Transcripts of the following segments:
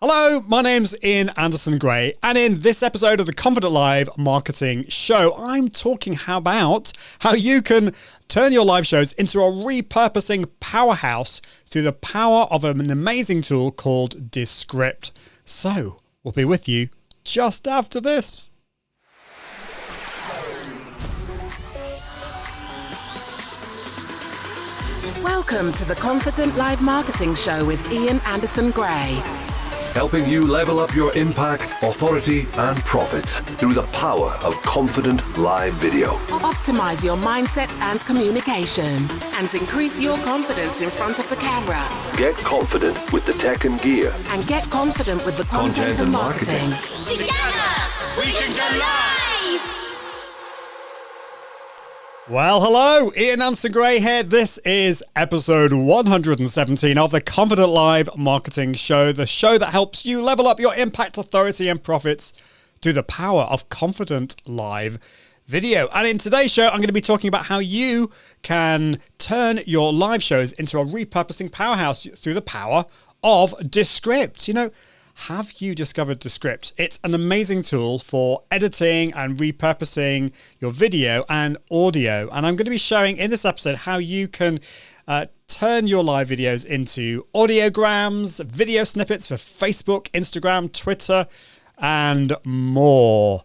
Hello, my name's Ian Anderson Gray, and in this episode of the Confident Live Marketing Show, I'm talking about how you can turn your live shows into a repurposing powerhouse through the power of an amazing tool called Descript. So, we'll be with you just after this. Welcome to the Confident Live Marketing Show with Ian Anderson Gray. Helping you level up your impact, authority, and profits through the power of confident live video. Optimize your mindset and communication and increase your confidence in front of the camera. Get confident with the tech and gear. And get confident with the content and marketing. Together, we can go live! Well, hello, Ian Anderson Gray here. This is episode 117 of the Confident Live Marketing Show, the show that helps you level up your impact, authority, and profits through the power of confident live video. And in today's show, I'm going to be talking about how you can turn your live shows into a repurposing powerhouse through the power of Descript. You know, have you discovered Descript? It's an amazing tool for editing and repurposing your video and audio. And I'm going to be showing in this episode how you can turn your live videos into audiograms, video snippets for Facebook, Instagram, Twitter, and more.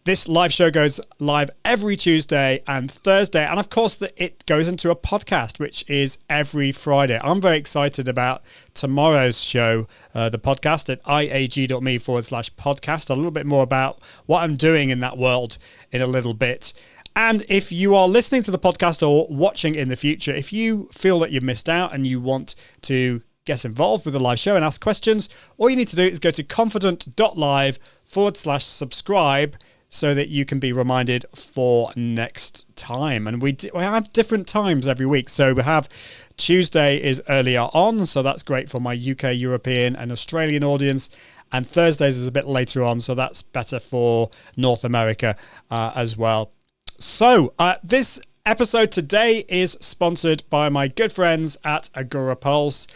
This live show goes live every Tuesday and Thursday. And of course, it goes into a podcast, which is every Friday. I'm very excited about tomorrow's show, the podcast at iag.me/podcast. A little bit more about what I'm doing in that world in a little bit. And if you are listening to the podcast or watching in the future, if you feel that you've missed out and you want to get involved with the live show and ask questions, all you need to do is go to confident.live/subscribe so that you can be reminded for next time. And we have different times every week. So we have Tuesday is earlier on, so that's great for my UK, European, and Australian audience. And Thursdays is a bit later on, so that's better for North America as well. So this episode today is sponsored by my good friends at Agorapulse.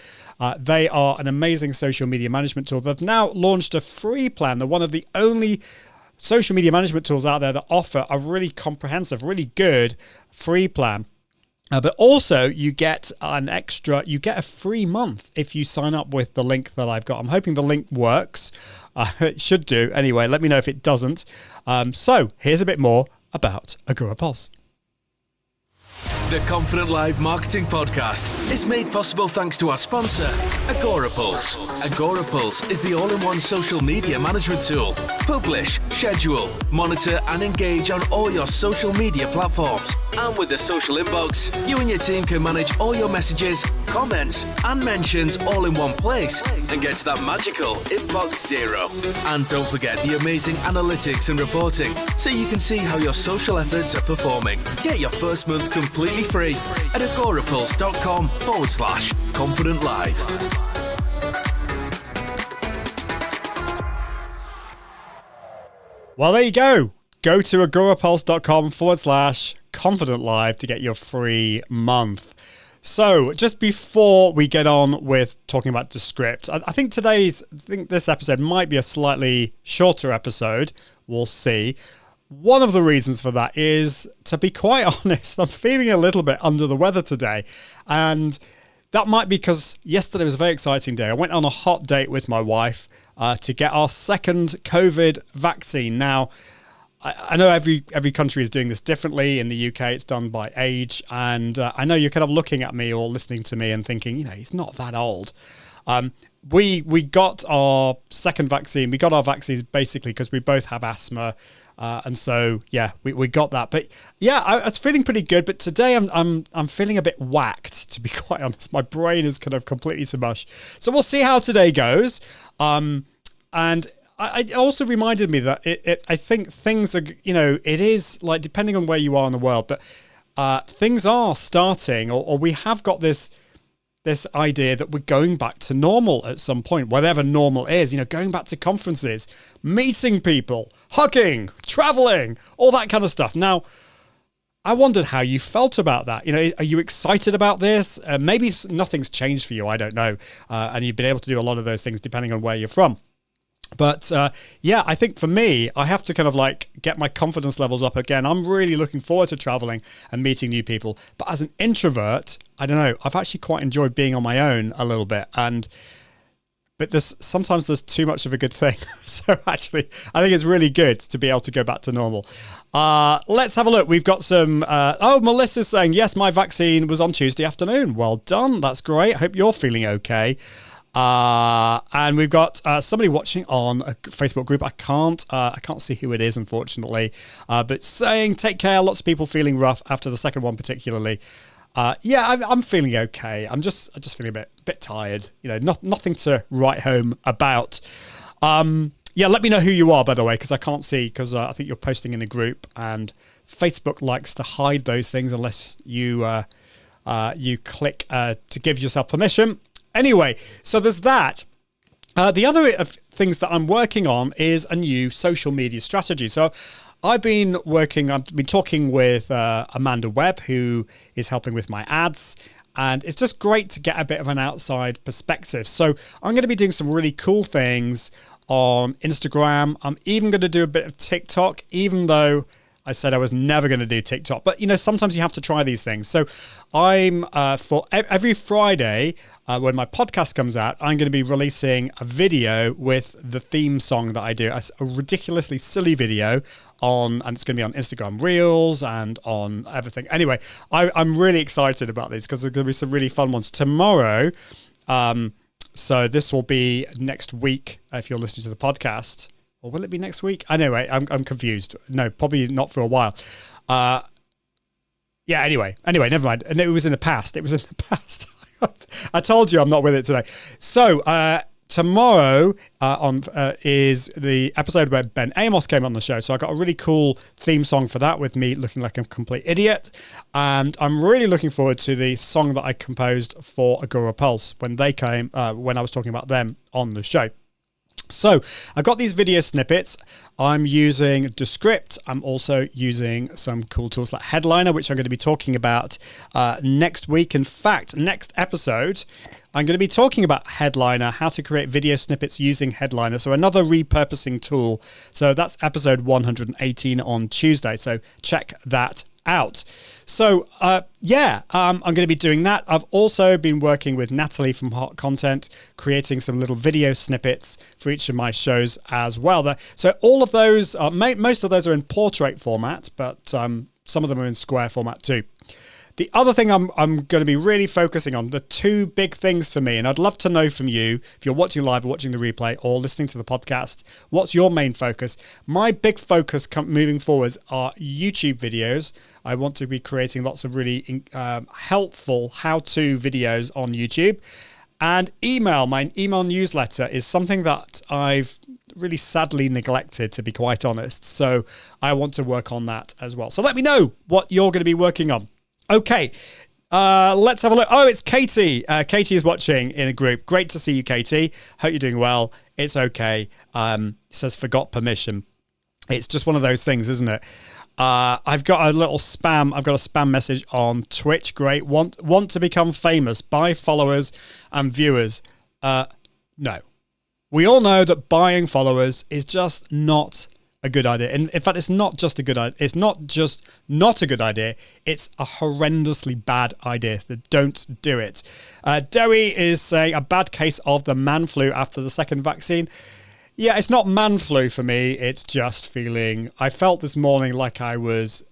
They are an amazing social media management tool. They've now launched a free plan. They're one of the only social media management tools out there that offer a really comprehensive, really good free plan. But also you get a free month if you sign up with the link that I've got. I'm hoping the link works. It should do. Anyway, let me know if it doesn't. So here's a bit more about Agorapulse. The Confident Live Marketing Podcast is made possible thanks to our sponsor, Agorapulse. Agorapulse is the all-in-one social media management tool. Publish, schedule, monitor, and engage on all your social media platforms. And with the social inbox, you and your team can manage all your messages, comments, and mentions all in one place and get to that magical inbox zero. And don't forget the amazing analytics and reporting so you can see how your social efforts are performing. Get your first month completely free at agorapulse.com/confident live. Well, there you go. Go to agorapulse.com/confident live to get your free month. So just before we get on with talking about Descript, I think this episode might be a slightly shorter episode. We'll see. One of the reasons for that is, to be quite honest, I'm feeling a little bit under the weather today. And that might be because yesterday was a very exciting day. I went on a hot date with my wife to get our second COVID vaccine. Now, I know every country is doing this differently. In the UK, it's done by age. And I know you're kind of looking at me or listening to me and thinking, he's not that old. We got our second vaccine. We got our vaccines basically because we both have asthma. And so, we got that. But yeah, I was feeling pretty good. But today I'm feeling a bit whacked, to be quite honest. My brain is kind of completely to mush. So we'll see how today goes. And it also reminded me that I think things are, it is like, depending on where you are in the world, but things are starting, or we have got this idea that we're going back to normal at some point, whatever normal is, going back to conferences, meeting people, hugging, traveling, all that kind of stuff. Now, I wondered how you felt about that. You know, are you excited about this? Maybe nothing's changed for you. I don't know. And you've been able to do a lot of those things depending on where you're from. But yeah, I think for me, I have to kind of like get my confidence levels up again. I'm really looking forward to traveling and meeting new people. But as an introvert, I don't know, I've actually quite enjoyed being on my own a little bit. But sometimes there's too much of a good thing. So actually, I think it's really good to be able to go back to normal. Let's have a look. We've got some... Melissa's saying, yes, my vaccine was on Tuesday afternoon. Well done. That's great. I hope you're feeling okay. And we've got somebody watching on a Facebook group. I can't see who it is, unfortunately. But saying, take care. Lots of people feeling rough after the second one, particularly. Yeah, I'm feeling okay. I'm just feeling a bit tired. You know, nothing to write home about. Yeah, let me know who you are, by the way, because I can't see, because I think you're posting in the group, and Facebook likes to hide those things unless you click to give yourself permission. Anyway, so there's that. The other things that I'm working on is a new social media strategy. So I've been talking with Amanda Webb, who is helping with my ads, and it's just great to get a bit of an outside perspective. So I'm going to be doing some really cool things on Instagram. I'm even going to do a bit of TikTok, even though I said I was never going to do TikTok. But, you know, sometimes you have to try these things. So I'm, for every Friday, when my podcast comes out, I'm going to be releasing a video with the theme song that I do. A ridiculously silly video and it's going to be on Instagram Reels and on everything. Anyway, I'm really excited about these because there's going to be some really fun ones tomorrow. So this will be next week if you're listening to the podcast. Or will it be next week? Anyway, I'm confused. No, probably not for a while. Yeah, anyway, never mind. And it was in the past. I told you I'm not with it today. So tomorrow is the episode where Ben Amos came on the show. So I got a really cool theme song for that with me looking like a complete idiot. And I'm really looking forward to the song that I composed for Agorapulse when they came, when I was talking about them on the show. So I've got these video snippets. I'm using Descript. I'm also using some cool tools like Headliner, which I'm going to be talking about next week. In fact, next episode, I'm going to be talking about Headliner, how to create video snippets using Headliner. So another repurposing tool. So that's episode 118 on Tuesday. So check that out. So I'm going to be doing that. I've also been working with Natalie from Hot Content, creating some little video snippets for each of my shows as well. So all of those, most of those are in portrait format, but some of them are in square format too. The other thing I'm going to be really focusing on, the two big things for me, and I'd love to know from you, if you're watching live or watching the replay or listening to the podcast, what's your main focus? My big focus moving forwards are YouTube videos. I want to be creating lots of really helpful how-to videos on YouTube. And my email newsletter is something that I've really sadly neglected, to be quite honest. So I want to work on that as well. So let me know what you're going to be working on. Okay, let's have a look. Oh, it's Katie. Katie is watching in a group. Great to see you, Katie. Hope you're doing well. It's okay. Says forgot permission. It's just one of those things, isn't it? I've got a little spam. I've got a spam message on Twitch. Great. Want to become famous. Buy followers and viewers. No. We all know that buying followers is just not a good idea. And in fact, it's not just a good idea. It's not just not a good idea. It's a horrendously bad idea. So don't do it. Derry is saying a bad case of the man flu after the second vaccine. Yeah, it's not man flu for me. It's just I felt this morning like I was,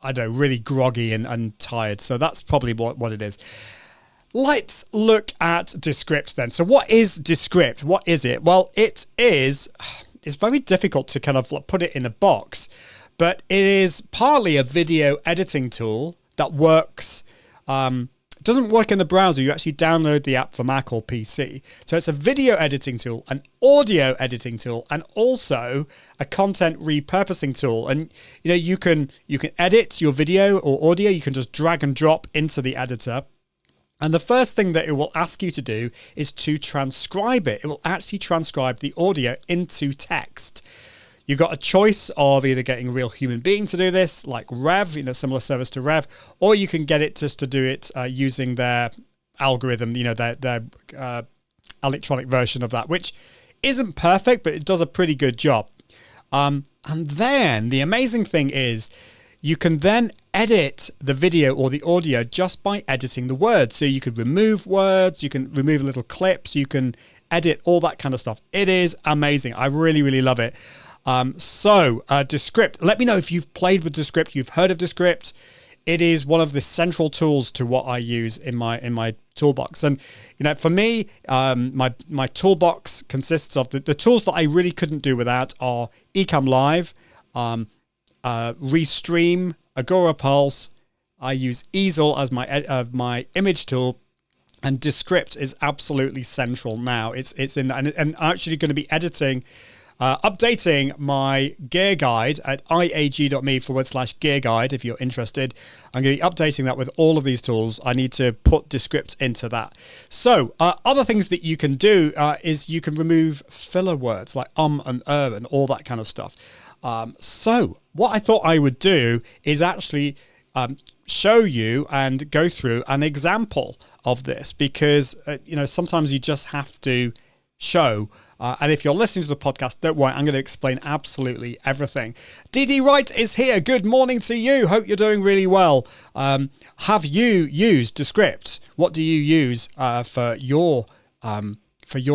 I don't know, really groggy and tired. So that's probably what it is. Let's look at Descript then. So what is Descript? What is it? Well, it's very difficult to kind of put it in a box, but it is partly a video editing tool that works. It doesn't work in the browser. You actually download the app for Mac or PC. So it's a video editing tool, an audio editing tool, and also a content repurposing tool. And you can edit your video or audio. You can just drag and drop into the editor. And the first thing that it will ask you to do is to transcribe it. It will actually transcribe the audio into text. You've got a choice of either getting a real human being to do this, like Rev, similar service to Rev, or you can get it just to do it using their algorithm, their electronic version of that, which isn't perfect, but it does a pretty good job. And then the amazing thing is you can then edit the video or the audio just by editing the words. So you could remove words, you can remove little clips, you can edit all that kind of stuff. It is amazing. I really, really love it. Descript. Let me know if you've played with Descript, you've heard of Descript. It is one of the central tools to what I use in my toolbox. And for me, my toolbox consists of the tools that I really couldn't do without are ECAMM Live, RESTREAM, Agorapulse. I use Easel as my image tool. And Descript is absolutely central now. It's in that, and I'm actually going to be updating my gear guide at iag.me/gear guide if you're interested. I'm going to be updating that with all of these tools. I need to put Descript into that. So other things that you can do is you can remove filler words like and and all that kind of stuff. So what I thought I would do is actually show you and go through an example of this, because sometimes you just have to show. And if you're listening to the podcast, don't worry, I'm going to explain absolutely everything. DD Wright is here. Good morning to you. Hope you're doing really well. Have you used Descript? What do you use for your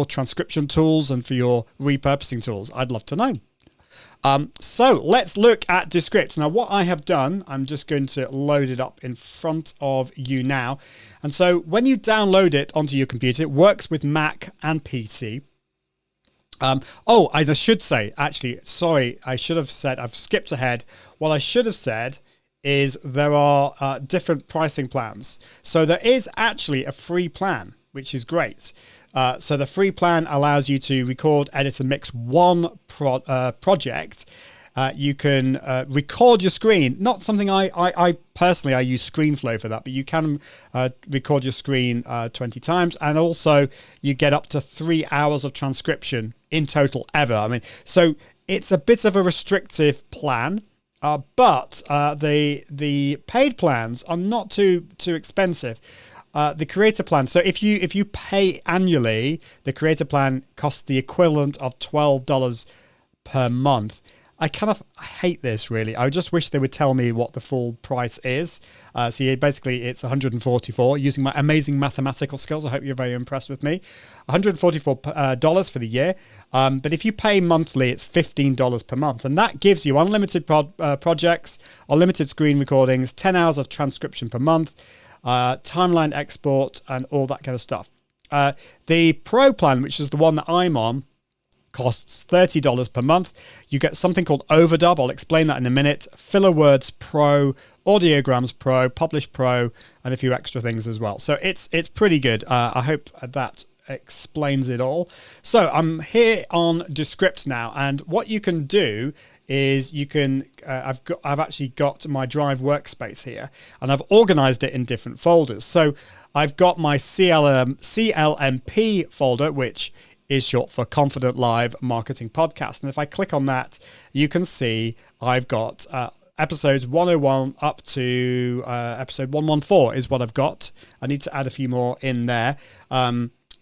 transcription tools and for your repurposing tools? I'd love to know. So let's look at Descript. Now, what I have done, I'm just going to load it up in front of you now. And so when you download it onto your computer, it works with Mac and PC. I should say, actually, sorry, I should have said, I've skipped ahead. What I should have said is there are different pricing plans. So there is actually a free plan, which is great. So the free plan allows you to record, edit, and mix one project. You can record your screen. Not something I personally, I use ScreenFlow for that, but you can record your screen 20 times. And also you get up to 3 hours of transcription in total ever. I mean, so it's a bit of a restrictive plan, but the paid plans are not too expensive. The creator plan. So if you pay annually, the creator plan costs the equivalent of $12 per month. I kind of hate this, really. I just wish they would tell me what the full price is. So basically it's $144 using my amazing mathematical skills. I hope you're very impressed with me. $144 for the year. But if you pay monthly, it's $15 per month. And that gives you unlimited projects, unlimited screen recordings, 10 hours of transcription per month, timeline export, and all that kind of stuff. The Pro plan, which is the one that I'm on, costs $30 per month. You get something called Overdub. I'll explain that in a minute. Filler Words Pro, Audiograms Pro, Publish Pro, and a few extra things as well. So it's pretty good. I hope that explains it all. So I'm here on Descript now, and what you can do is you can I've actually got my Drive workspace here, and I've organized it in different folders. So I've got my CLMP folder, which is short for Confident Live Marketing Podcast. And if I click on that, you can see I've got episodes 101 up to episode 114 is what I've got. I need to add a few more in there.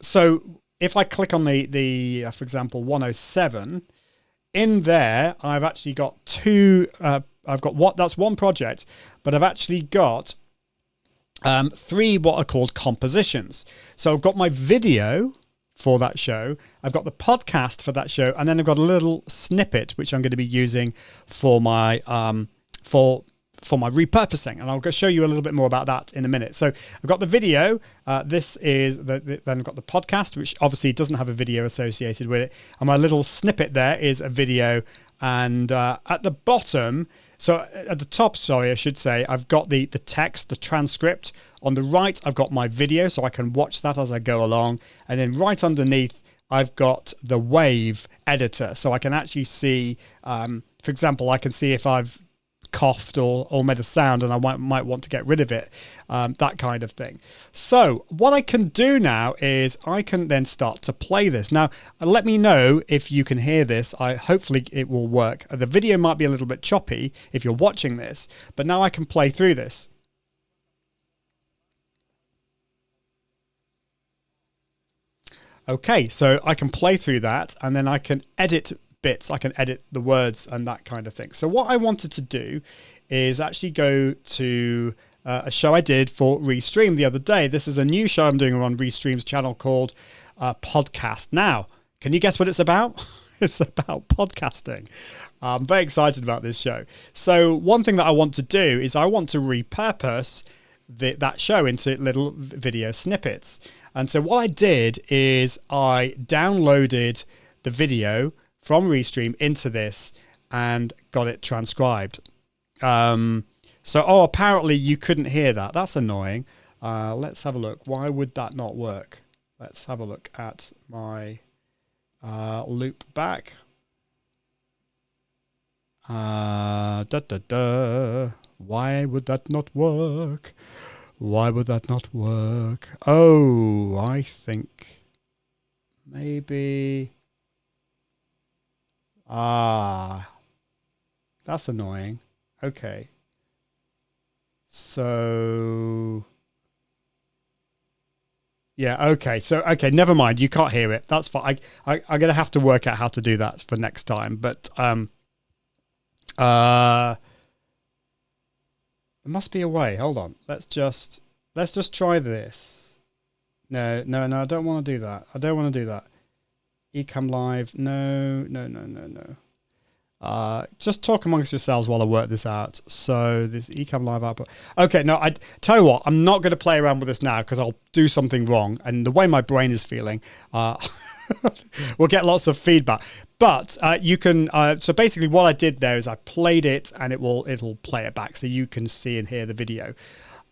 So if I click on the for example, 107, in there, I've actually got that's one project, but I've actually got 3 what are called compositions. So I've got my video for that show, I've got the podcast for that show, and then I've got a little snippet which I'm going to be using for my for my repurposing, and I'll show you a little bit more about that in a minute. So I've got the video, this is then I've got the podcast, which obviously doesn't have a video associated with it, and my little snippet there is a video, and at the bottom, so at the top, sorry, I should say, I've got the text, the transcript. On the right, I've got my video, so I can watch that as I go along. And then right underneath, I've got the wave editor, so I can actually see, for example, I can see if I've coughed or made a sound and I might want to get rid of it, that kind of thing. So what I can do now is I can then start to play this. Now, let me know if you can hear this. Hopefully it will work. The video might be a little bit choppy if you're watching this, but now I can play through this. Okay, so I can play through that and then I can edit bits. I can edit the words and that kind of thing. So what I wanted to do is actually go to a show I did for RESTREAM the other day. This is a new show I'm doing on RESTREAM's channel called Podcast Now. Can you guess what it's about? It's about podcasting. I'm very excited about this show. So one thing that I want to do is I want to repurpose that show into little video snippets. And so what I did is I downloaded the video from RESTREAM into this and got it transcribed. Apparently you couldn't hear that. That's annoying. Let's have a look. Why would that not work? Let's have a look at my loop back. Why would that not work? Why would that not work? Oh, I think maybe... that's annoying. Okay. So... yeah, okay. So, okay, never mind. You can't hear it. That's fine. I'm going to have to work out how to do that for next time. But there must be a way. Hold on. Let's just try this. No, I don't want to do that. I don't want to do that. ECAMM Live. No. Just talk amongst yourselves while I work this out. So this ECAMM Live output. Okay, no, I tell you what, I'm not going to play around with this now because I'll do something wrong. And the way my brain is feeling, we'll get lots of feedback. But you can. So basically, what I did there is I played it, and it'll play it back, so you can see and hear the video.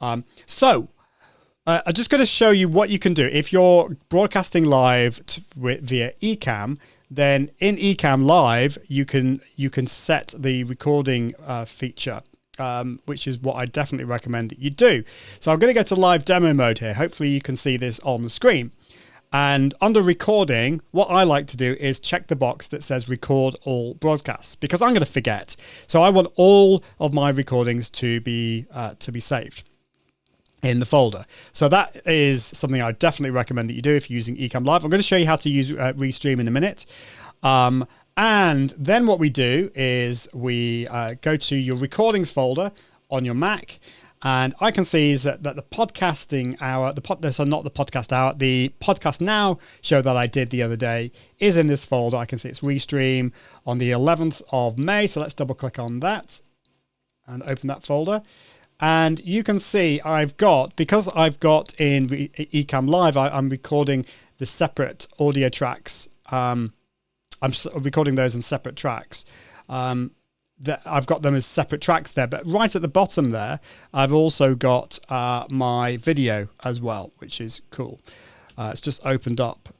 I'm just going to show you what you can do if you're broadcasting live via ECAMM. Then in ECAMM Live, you can set the recording feature, which is what I definitely recommend that you do. So I'm going to go to live demo mode here. Hopefully you can see this on the screen. And under recording, what I like to do is check the box that says record all broadcasts because I'm going to forget. So I want all of my recordings to be saved in the folder. So that is something I definitely recommend that you do if you're using ECAMM Live. I'm going to show you how to use RESTREAM in a minute. And then what we do is we go to your recordings folder on your Mac. And I can see is that the podcasting hour, the Podcast Now show that I did the other day is in this folder. I can see it's RESTREAM on the 11th of May. So let's double click on that and open that folder. And you can see because I've got in ECAMM Live, I'm recording the separate audio tracks. I'm recording those in separate tracks. That I've got them as separate tracks there, but right at the bottom there, I've also got my video as well, which is cool. It's just opened up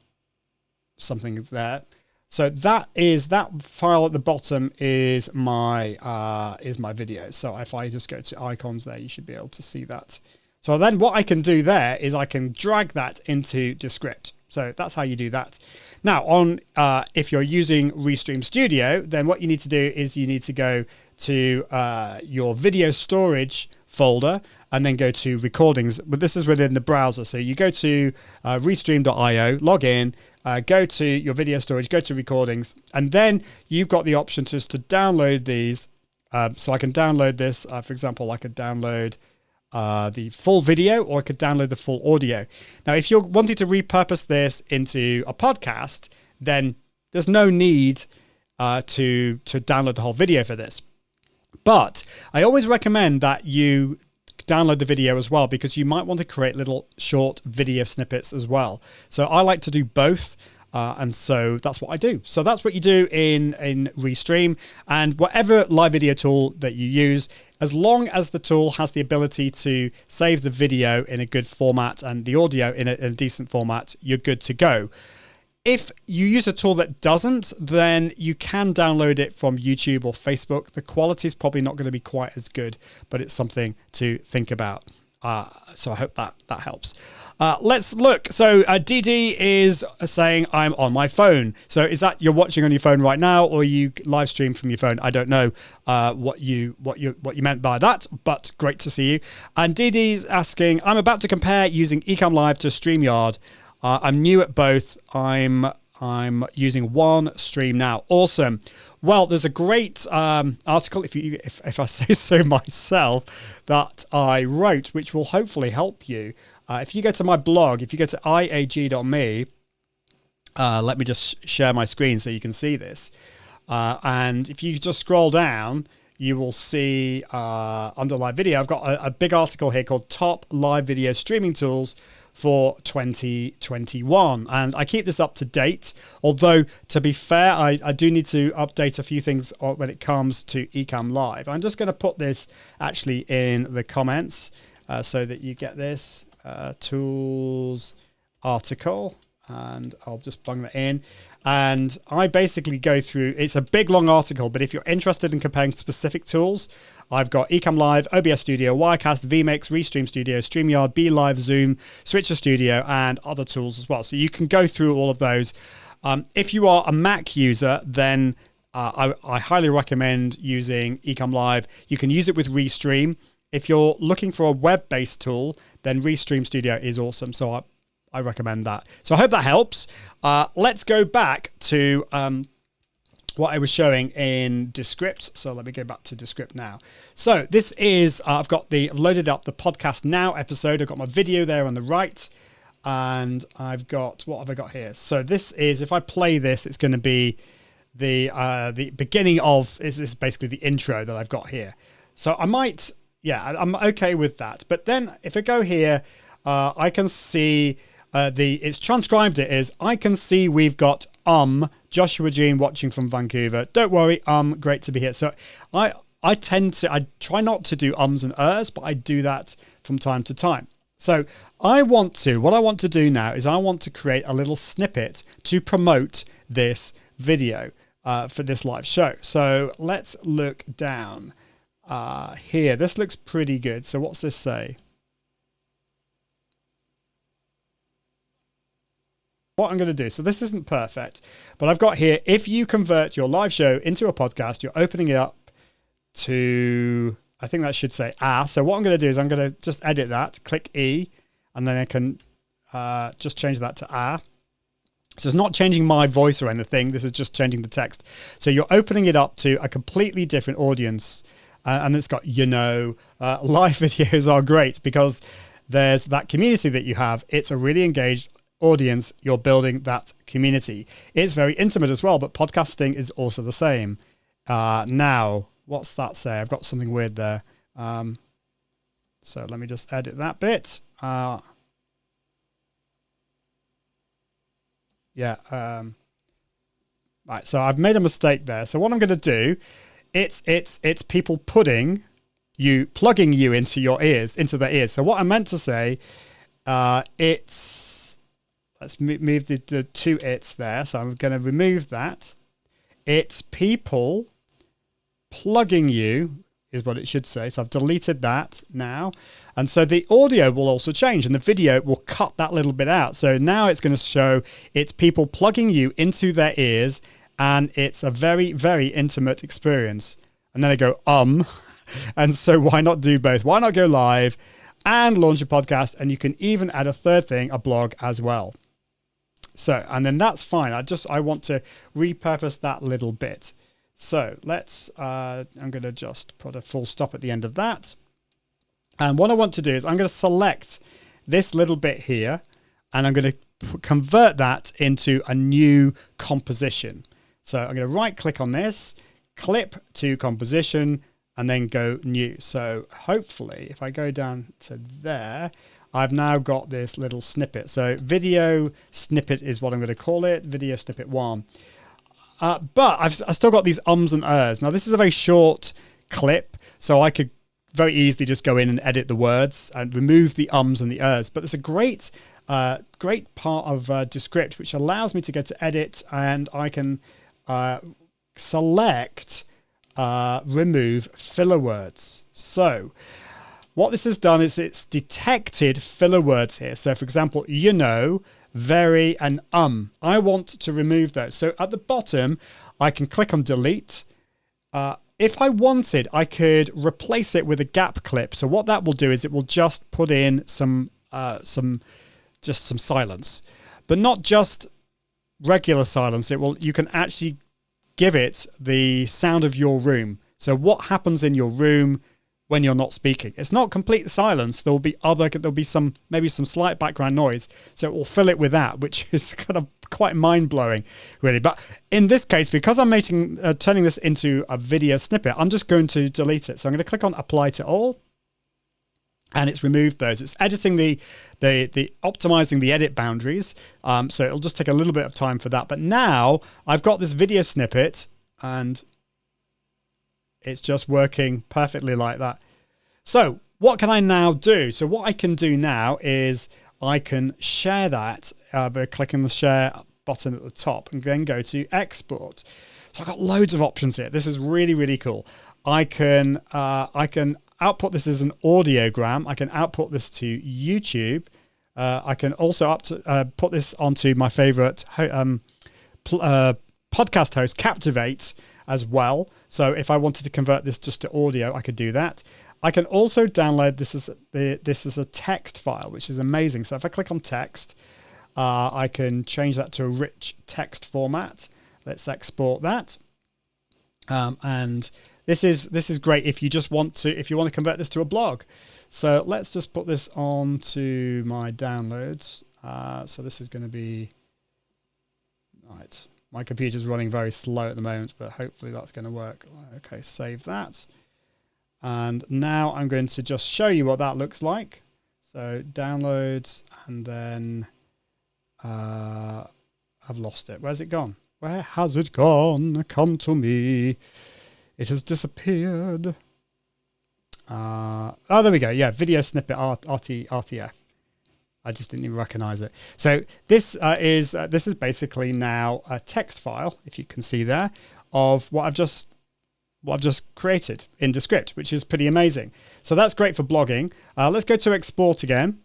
something there. So that file at the bottom is my video. So if I just go to icons there, you should be able to see that. So then what I can do there is I can drag that into Descript. So that's how you do that. Now, if you're using RESTREAM Studio, then what you need to do is you need to go to your video storage folder and then go to recordings. But this is within the browser. So you go to restream.io, log in, go to your video storage, go to recordings, and then you've got the option just to download these. So I can download this. For example, I could download the full video, or I could download the full audio. Now, if you're wanting to repurpose this into a podcast, then there's no need to download the whole video for this. But I always recommend that you download the video as well, because you might want to create little short video snippets as well. So I like to do both. And so that's what I do. So that's what you do in RESTREAM, and whatever live video tool that you use, as long as the tool has the ability to save the video in a good format and the audio in a decent format, you're good to go. If you use a tool that doesn't, then you can download it from YouTube or Facebook. The quality is probably not going to be quite as good, but it's something to think about. So I hope that helps. Let's look. So DD is saying I'm on my phone. So is that you're watching on your phone right now, or you live stream from your phone? I don't know what you meant by that, but great to see you. And DD's asking, I'm about to compare using ECAMM Live to StreamYard. I'm new at both. I'm using one stream now. Awesome. Well, there's a great article, if I say so myself, that I wrote, which will hopefully help you. If you go to my blog, if you go to iag.me, let me just share my screen so you can see this. And if you just scroll down, you will see under live video, I've got a big article here called Top Live Video Streaming Tools for 2021, and I keep this up to date, although to be fair, I do need to update a few things when it comes to ECAMM Live. I'm just going to put this actually in the comments so that you get this tools article, and I'll just bung that in. And I basically go through, it's a big long article, but if you're interested in comparing specific tools, I've got ECAMM Live, OBS Studio, Wirecast, vMix, Restream Studio, StreamYard, BeLive, Zoom, Switcher Studio, and other tools as well. So you can go through all of those. If you are a Mac user, then I highly recommend using ECAMM Live. You can use it with Restream. If you're looking for a web-based tool, then Restream Studio is awesome. So I recommend that. So I hope that helps. Let's go back to what I was showing in Descript. So let me go back to Descript now. So this is, I've loaded up the Podcast Now episode. I've got my video there on the right. And I've got, what have I got here? So this is, if I play this, it's going to be the beginning of, this is basically the intro that I've got here. So I might, I'm okay with that. But then if I go here, I can see it's transcribed it as, I can see we've got Joshua Jean watching from Vancouver. Don't worry, great to be here. So I try not to do ums and ers, but I do that from time to time. So what I want to do now is I want to create a little snippet to promote this video for this live show. So let's look down here. This looks pretty good. So what's this say? What I'm going to do, so this isn't perfect, but I've got here, if you convert your live show into a podcast, you're opening it up to, I think that should say So what I'm going to do is I'm going to just edit that, click E, and then I can just change that to So it's not changing my voice or anything, this is just changing the text. So you're opening it up to a completely different audience, and it's got, live videos are great because there's that community that you have. It's a really engaged audience. You're building that community. It's very intimate as well, but podcasting is also the same. Now, what's that say? I've got something weird there. So let me just edit that bit. Right, so I've made a mistake there. So what I'm going to do, it's people plugging you into your ears, into their ears. So what I meant to say, let's move the two it's there. So I'm going to remove that. It's people plugging you is what it should say. So I've deleted that now. And so the audio will also change and the video will cut that little bit out. So now it's going to show it's people plugging you into their ears, and it's a very, very intimate experience. And then I go, and so why not do both? Why not go live and launch a podcast? And you can even add a third thing, a blog as well. So, and then that's fine. I want to repurpose that little bit. So let's, I'm going to just put a full stop at the end of that. And what I want to do is I'm going to select this little bit here, and I'm going to convert that into a new composition. So I'm going to right click on this, clip to composition, and then go new. So hopefully if I go down to there, I've now got this little snippet. So video snippet is what I'm going to call it, video snippet 1. But I've still got these ums and ers. Now this is a very short clip, so I could very easily just go in and edit the words and remove the ums and the ers. But there's a great great part of Descript, which allows me to go to edit, and I can select remove filler words. So what this has done is it's detected filler words here. So for example, very, and I want to remove those. So at the bottom, I can click on delete. If I wanted, I could replace it with a gap clip. So what that will do is it will just put in some silence, but not just regular silence. You can actually give it the sound of your room. So what happens in your room when you're not speaking? It's not complete silence. There'll be maybe some slight background noise. So it will fill it with that, which is kind of quite mind-blowing, really. But in this case, because I'm turning this into a video snippet, I'm just going to delete it. So I'm going to click on apply to all, and it's removed those. It's editing the optimizing the edit boundaries. So it'll just take a little bit of time for that. But now I've got this video snippet, and it's just working perfectly like that. So what can I now do? So what I can do now is I can share that by clicking the share button at the top, and then go to export. So I've got loads of options here. This is really, really cool. I can output this as an audiogram. I can output this to YouTube. I can also put this onto my favorite podcast host, Captivate, as well. So if I wanted to convert this just to audio, I could do that. I can also download this as a text file, which is amazing. So if I click on text, I can change that to a rich text format. Let's export that. And this is great if you want to convert this to a blog. So let's just put this on to my downloads. So this is going to be right. My computer's running very slow at the moment, but hopefully that's going to work. Okay, save that. And now I'm going to just show you what that looks like. So downloads, and then I've lost it. Where's it gone? Where has it gone? Come to me. It has disappeared. Oh, there we go. Yeah, video snippet RTF. I just didn't even recognize it. So this is basically now a text file, if you can see there, of what I've just created in Descript, which is pretty amazing. So that's great for blogging. Let's go to export again,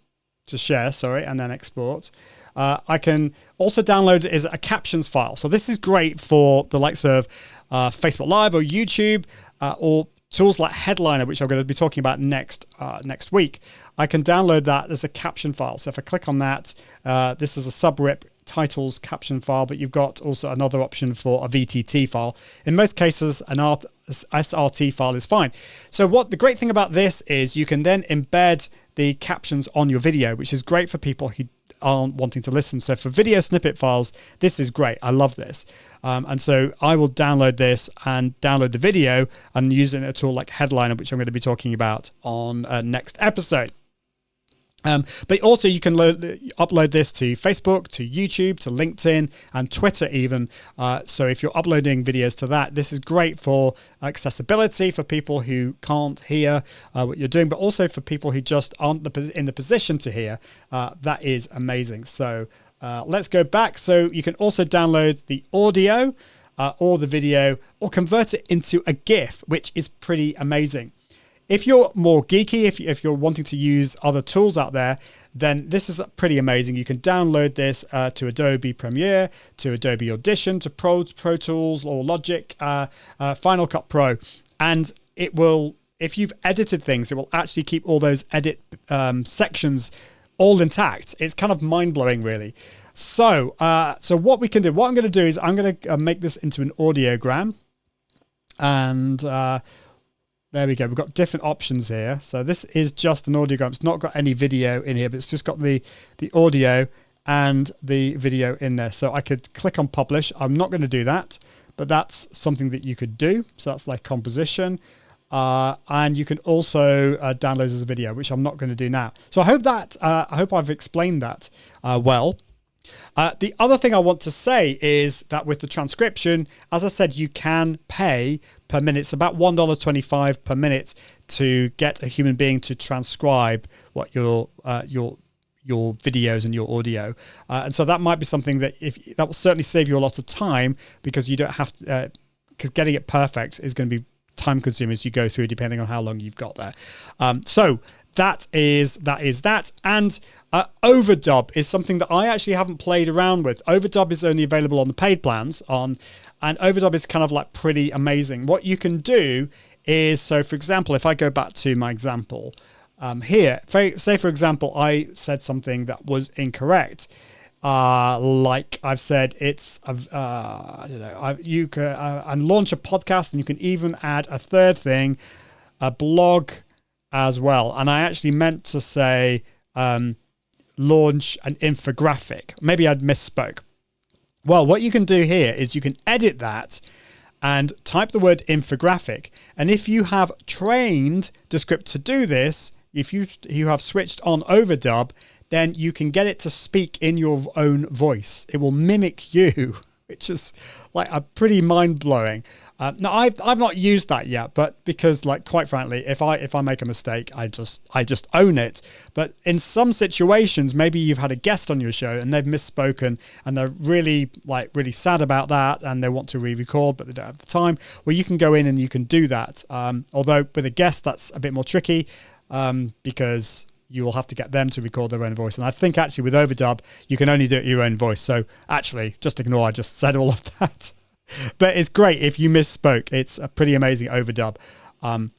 to share, sorry, and then export. I can also download it as a captions file. So this is great for the likes of Facebook Live or YouTube, or tools like Headliner, which I'm going to be talking about next week. I can download that as a caption file. So if I click on that, this is a subrip titles caption file, but you've got also another option for a VTT file. In most cases, an SRT file is fine. So what the great thing about this is you can then embed the captions on your video, which is great for people who aren't wanting to listen. So for video snippet files, this is great. I love this. And so I will download this and download the video and use it in a tool like Headliner, which I'm going to be talking about on next episode. But also you can upload this to Facebook, to YouTube, to LinkedIn, and Twitter even. So if you're uploading videos to that, this is great for accessibility for people who can't hear what you're doing, but also for people who just aren't in the position to hear. That is amazing. So let's go back. So you can also download the audio or the video, or convert it into a GIF, which is pretty amazing. If you're more geeky, if you're wanting to use other tools out there, then this is pretty amazing. You can download this to Adobe Premiere, to Adobe Audition, to Pro Tools or Logic, Final Cut Pro. And it will, if you've edited things, it will actually keep all those edit sections all intact. It's kind of mind-blowing, really. So what we can do, what I'm going to do is I'm going to make this into an audiogram. And there we go. We've got different options here. So this is just an audiogram. It's not got any video in here, but it's just got the audio and the video in there. So I could click on publish. I'm not going to do that, but that's something that you could do. So that's like composition. And you can also download as a video, which I'm not going to do now. So I hope I've explained that well. The other thing I want to say is that with the transcription, as I said, you can pay per minute. It's about $1.25 per minute to get a human being to transcribe what you're your videos and your audio. And so that might be something that that will certainly save you a lot of time, because you don't have to, because getting it perfect is going to be time consuming as you go through, depending on how long you've got there. So that is that. And Overdub is something that I actually haven't played around with. Overdub is only available on the paid plans and Overdub is kind of like pretty amazing. What you can do is, so for example, if I go back to my example here, say for example, I said something that was incorrect. Like I've said, it's I don't know. You can and launch a podcast, and you can even add a third thing, a blog as well. And I actually meant to say launch an infographic. Maybe I'd misspoke. Well, what you can do here is you can edit that and type the word infographic. And if you have trained Descript to do this, if you have switched on Overdub, then you can get it to speak in your own voice. It will mimic you, which is like a pretty mind-blowing. Now I've not used that yet, but because, like, quite frankly, if I make a mistake, I just own it. But in some situations, maybe you've had a guest on your show and they've misspoken and they're really sad about that, and they want to re-record but they don't have the time. Well, you can go in and you can do that. Although with a guest, that's a bit more tricky, because you will have to get them to record their own voice. And I think actually with Overdub, you can only do it your own voice. So actually, just ignore I just said all of that. But it's great if you misspoke. It's a pretty amazing Overdub.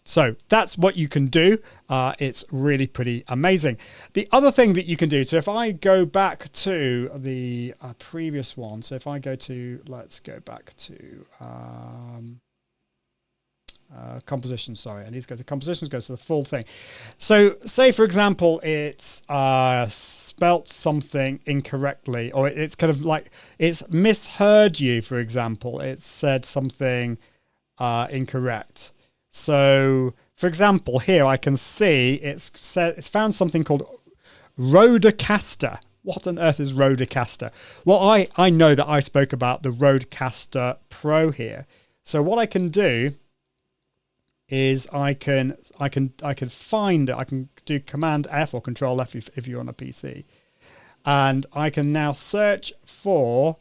So that's what you can do. It's really pretty amazing. The other thing that you can do, so if I go back to the previous one, so if I go to, let's go back to composition, sorry, I need to go to compositions, go to the full thing. So say for example, it's spelt something incorrectly, or it's kind of like it's misheard you, for example, it said something incorrect. So for example, here I can see it's found something called Rodecaster. What on earth is Rodecaster? Well, I know that I spoke about the Rodecaster Pro here. So what I can do is I can find it. I can do Command F or Control F if you're on a PC, and I can now search for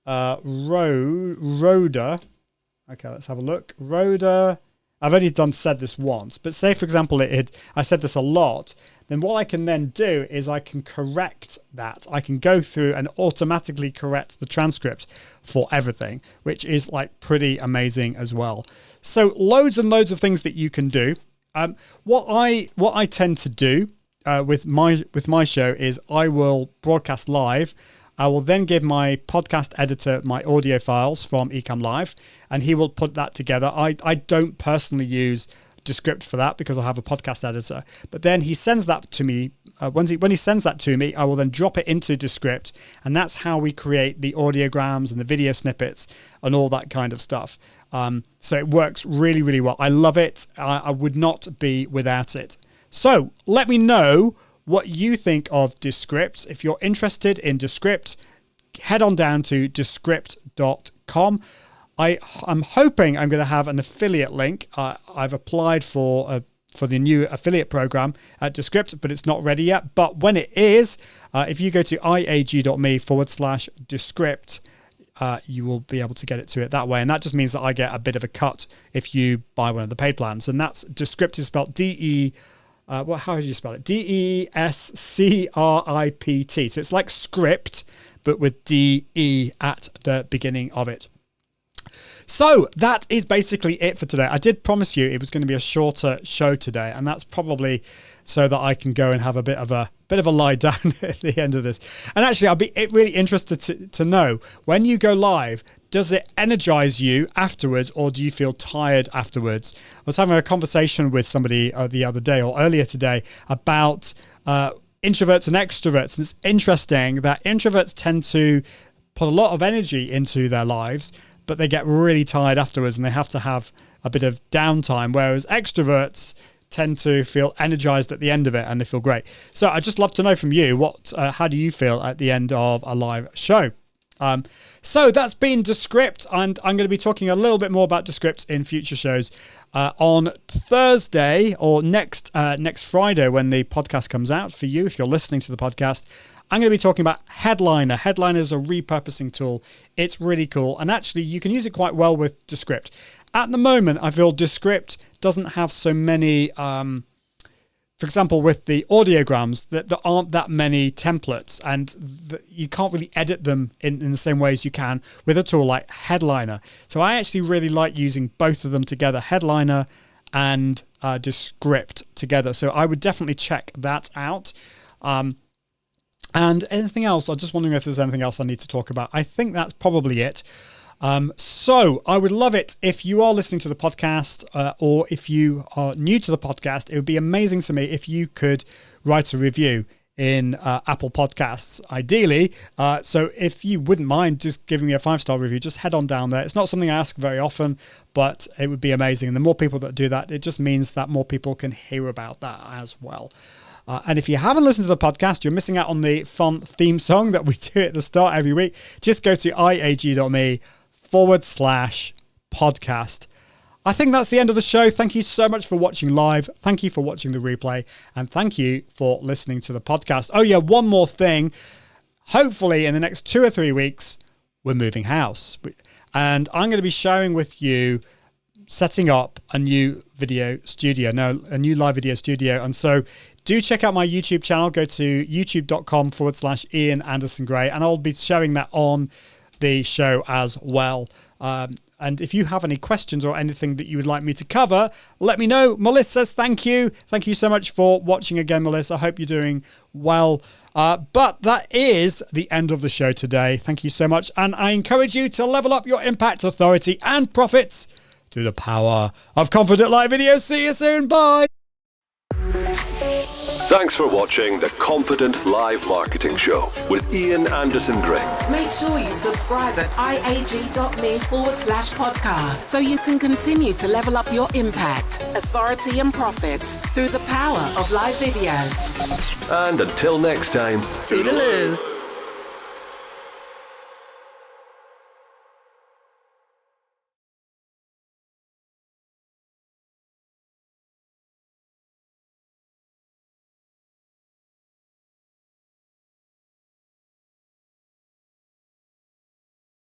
Roda. Okay, let's have a look. Roda. I've only said this once, but say for example I said this a lot. Then what I can then do is I can correct that. I can go through and automatically correct the transcripts for everything, which is like pretty amazing as well. So loads and loads of things that you can do. What I tend to do with my show is I will broadcast live. I will then give my podcast editor my audio files from ECAMM Live, and he will put that together. I don't personally use Descript for that because I have a podcast editor, but then he sends that to me. When he sends that to me, I will then drop it into Descript, and that's how we create the audiograms and the video snippets and all that kind of stuff. So it works really, really well. I love it. I would not be without it. So let me know what you think of Descript. If you're interested in Descript, head on down to descript.com. I'm hoping I'm going to have an affiliate link. I've applied for the new affiliate program at Descript, but it's not ready yet. But when it is, if you go to iag.me/Descript, you will be able to get it to it that way. And that just means that I get a bit of a cut if you buy one of the paid plans. And that's Descript is spelled D-E, how do you spell it? D-E-S-C-R-I-P-T. So it's like script, but with D-E at the beginning of it. So that is basically it for today. I did promise you it was going to be a shorter show today, and that's probably so that I can go and have a bit of a lie down at the end of this. And actually, I'll be really interested to know, when you go live, does it energize you afterwards, or do you feel tired afterwards? I was having a conversation with somebody the other day or earlier today about introverts and extroverts, and it's interesting that introverts tend to put a lot of energy into their lives, but they get really tired afterwards and they have to have a bit of downtime, whereas extroverts tend to feel energized at the end of it and they feel great. So I'd just love to know from you, how do you feel at the end of a live show? So that's been Descript, and I'm going to be talking a little bit more about Descript in future shows. On Thursday or next Friday when the podcast comes out for you, if you're listening to the podcast, I'm going to be talking about Headliner. Headliner is a repurposing tool. It's really cool, and actually you can use it quite well with Descript. At the moment, I feel Descript doesn't have so many, for example, with the audiograms, that there aren't that many templates, and you can't really edit them in the same way as you can with a tool like Headliner. So I actually really like using both of them together, Headliner and Descript together. So I would definitely check that out. And anything else? I'm just wondering if there's anything else I need to talk about. I think that's probably it. So I would love it if you are listening to the podcast, or if you are new to the podcast, it would be amazing to me if you could write a review in Apple Podcasts, ideally. So if you wouldn't mind just giving me a 5-star review, just head on down there. It's not something I ask very often, but it would be amazing. And the more people that do that, it just means that more people can hear about that as well. And if you haven't listened to the podcast, you're missing out on the fun theme song that we do at the start every week. Just go to iag.me/podcast. I think that's the end of the show. Thank you so much for watching live. Thank you for watching the replay. And thank you for listening to the podcast. Oh yeah, one more thing. Hopefully in the next 2 or 3 weeks, we're moving house. And I'm going to be sharing with you setting up a new video studio, a new live video studio. And so do check out my YouTube channel. Go to youtube.com/Ian Anderson Gray, and I'll be showing that on the show as well. And if you have any questions or anything that you would like me to cover, let me know. Melissa says thank you. Thank you so much for watching again, Melissa. I hope you're doing well. But that is the end of the show today. Thank you so much. And I encourage you to level up your impact, authority, and profits through the power of confident live videos. See you soon. Bye. Thanks for watching the Confident Live Marketing Show with Ian Anderson Gray. Make sure you subscribe at iag.me/podcast so you can continue to level up your impact, authority, and profits through the power of live video. And until next time, Toodaloo.